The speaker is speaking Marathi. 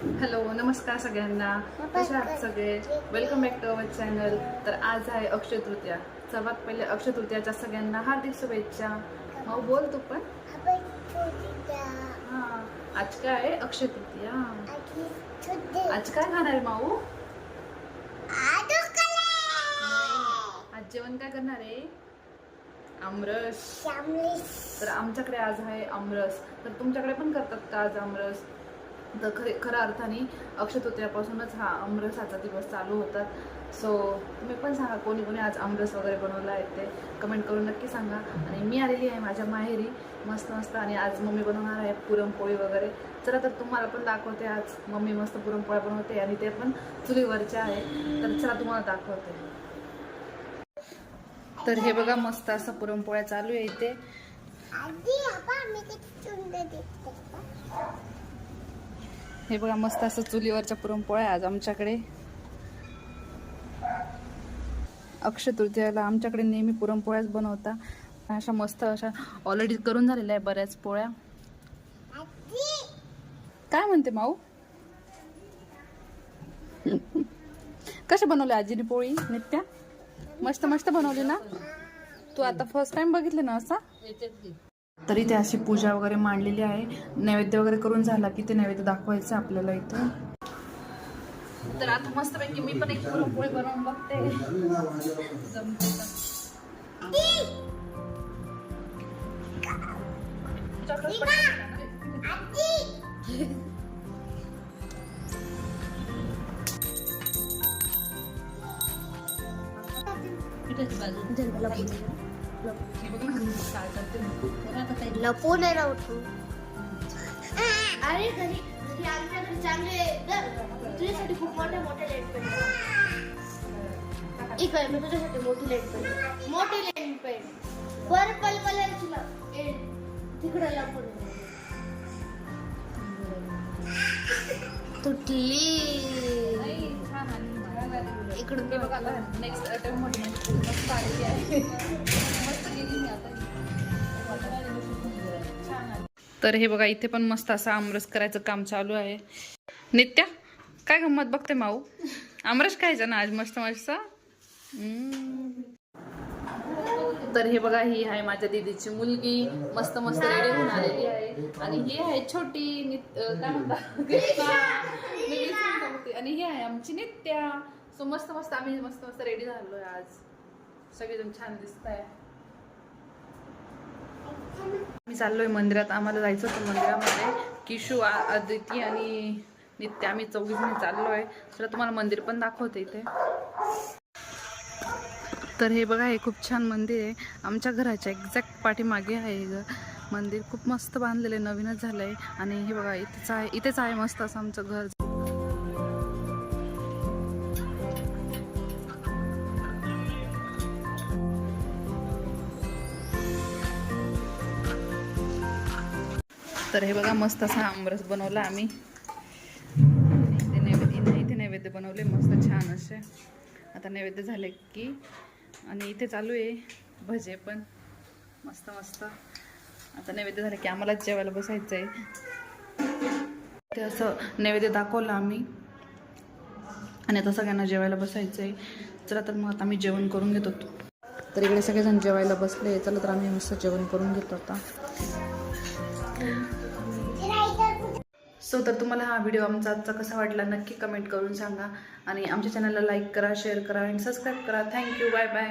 हॅलो, नमस्कार सगळ्यांना. कशा आहात सगळे? Welcome back to our channel. तर आज आहे अक्षय तृतीया. सर्वात पहिले अक्षय तृतीयाच्या सगळ्यांना हार्दिक शुभेच्छा. माऊ बोल तू पण. हां, आज काय आहे? अक्षय तृतीया. आज काय खाणार आहे माऊ? आज जेवण काय करणार आहे? आमरस. तर आमच्याकडे आज आहे आमरस. तर तुमच्याकडे पण करतात का आज आमरस? तर खऱ्या अर्थाने अक्षय तृतीयापासूनच हा आमरसाचा दिवस चालू होतात. सो तुम्ही पण सांगा कोणी कोणी आज आमरस वगैरे बनवला आहे ते कमेंट करून नक्की सांगा. आणि मी आलेली आहे माझ्या माहेरी मस्त मस्त, आणि आज मम्मी बनवणार आहे पुरणपोळी वगैरे. चला तर तुम्हाला पण दाखवते. आज मम्मी मस्त पुरणपोळ्या बनवते आणि ते पण चुलीवरच्या आहे. तर चला तुम्हाला दाखवते. तर हे बघा मस्त असं पुरणपोळ्या चालू आहे इथे. हे बघा मस्त असं चुलीवरच्या पुरणपोळ्या आज आमच्याकडे. अक्षय तृतीयाला आमच्याकडे नेहमी पुरणपोळ्याच बनवता. अशा मस्त अशा ऑलरेडी करून झालेल्या आहे बऱ्याच पोळ्या. काय म्हणते माऊ? कशी बनवली आजीने पोळी नित्या? मस्त मस्त बनवली ना? तू आता फर्स्ट टाइम बघितली ना असा? तरी ते अशी पूजा वगैरे मांडलेली आहे. नैवेद्य वगैरे करून झाला की ते नैवेद्य दाखवायचं आपल्याला इथं. तर आता मस्तपैकी मी पण एक पुरणपोळी बनवून बघते. लपून राहतो. अरे घरी घरी आमच्याकडे चांगले तुझ्यासाठी खूप मोठे मोठे लेट पेन. एक आहे मी तुझ्यासाठी मोठी लेट पेन, मोठी लेट पेन पर्पल कलरची तिकडे लपून तुटली. इकडून ते बघा नेक्स्ट अटेम्प्ट मध्ये मस्त आलेली आहे. मस्त गेली मी आता. तर हे बघा इथे पण मस्त असं आमरस करायचं काम चालू आहे. नित्या काय गंमत बघते माऊ? आमरस खायचा ना आज मस्त मस्त. तर हे बघा ही आहे माझ्या दीदीची मुलगी मस्त मस्त रेडी होऊन आलेली आहे. आणि ही आहे छोटी काय म्हणतात आणि ही आहे आमची नित्या. सो मस्त मस्त आम्ही मस्त मस्त रेडी झालोय आज. सगळेजण छान दिसत आहे. आम्ही चाललोय मंदिरात. आम्हाला जायचं होतं मंदिरामध्ये. किशू, आदिती आणि नित्या आम्ही चौघीजणी चाललोय. तर तुम्हाला मंदिर पण दाखवते इथे. तर हे बघा हे खूप छान मंदिर आहे. आमच्या घराच्या एक्झॅक्ट पाठीमागे आहे हे मंदिर. खूप मस्त बांधलेलं आहे, नवीनच झालंय. आणि हे बघा इथेच आहे मस्त असं आमचं घर. तर हे बघा मस्त असा आमरस बनवला आम्ही. इथे नैवेद्य बनवले मस्त छान असे. आता नैवेद्य झाले की, आणि इथे चालू आहे भजे पण मस्त मस्त. आता नैवेद्य झाले की आम्हालाच जेवायला बसायचं आहे. ते असं नैवेद्य दाखवलं आम्ही आणि आता सगळ्यांना जेवायला बसायचं आहे. चला तर मग आता आम्ही जेवण करून घेतो. तर इकडे सगळेजण जेवायला बसले. चला तर आम्ही मस्त जेवण करून घेतो आता. सो तर तुम्हाला हा व्हिडिओ आमचा आजचा कसा वाटला नक्की कमेंट करून सांगा. आणि आमच्या चॅनलला लाईक करा, शेअर करा आणि सबस्क्राईब करा. थँक्यू. Bye bye.